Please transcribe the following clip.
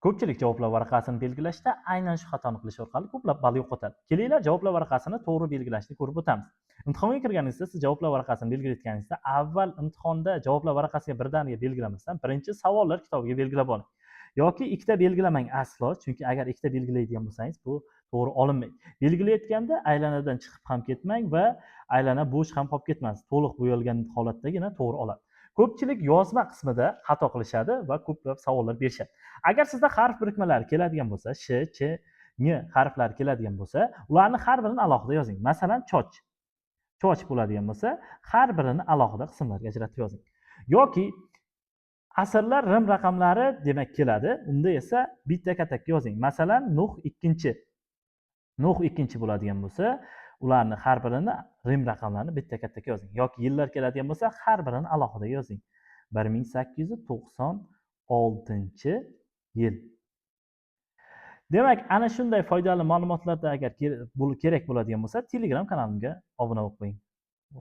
Ko'pchilik javoblar varaqasini belgilashda aynan shu xatoni qilish orqali ko'plab ball yo'qotadi. Kelinglar javoblar varaqasini to'g'ri belgilashni ko'rib o'tamiz. Imtihonga kirganingizda siz javoblar varaqasini belgilayotganingizda avval imtihonda javoblar varaqasiga birdaniga belgilamasdan birinchi savollar kitobiga belgilab oling. Yoki ikkita belgilamang aslo, chunki agar ikkita belgilaydigan bo'lsangiz bu to'g'ri olinmaydi. Belgilayotganda aylanadan chiqib ham ketmang va aylana bo'sh ham qolib ketmasin. To'liq bo'yalgan holatdagina to'g'ri oladi. Ko'pchilik yozma qismida xato qilishadi va ko'plab savollar berishadi. Agar sizda harf birikmalari keladigan bo'lsa, sh, ch, ng harflari keladigan bo'lsa, ularni har birini alohida yozing. Masalan, choch. Choch bo'ladigan bo'lsa, har birini alohida qismlarga ajratib yozing. Yoki asrlar rim raqamlari demak keladi. Unda esa bitta katakka yozing. Masalan, Nuh 2. Nuh 2 bo'ladigan bo'lsa, ularni har birini rim raqamlarini bitta katakka yozing. Yoki yillar keladigan bo'lsa, har birini alohida yozing. 1896-yil. Demak, ana shunday foydali ma'lumotlarda agar kerak bo'ladigan bo'lsa, Telegram kanalimga obuna bo'lib qo'ying.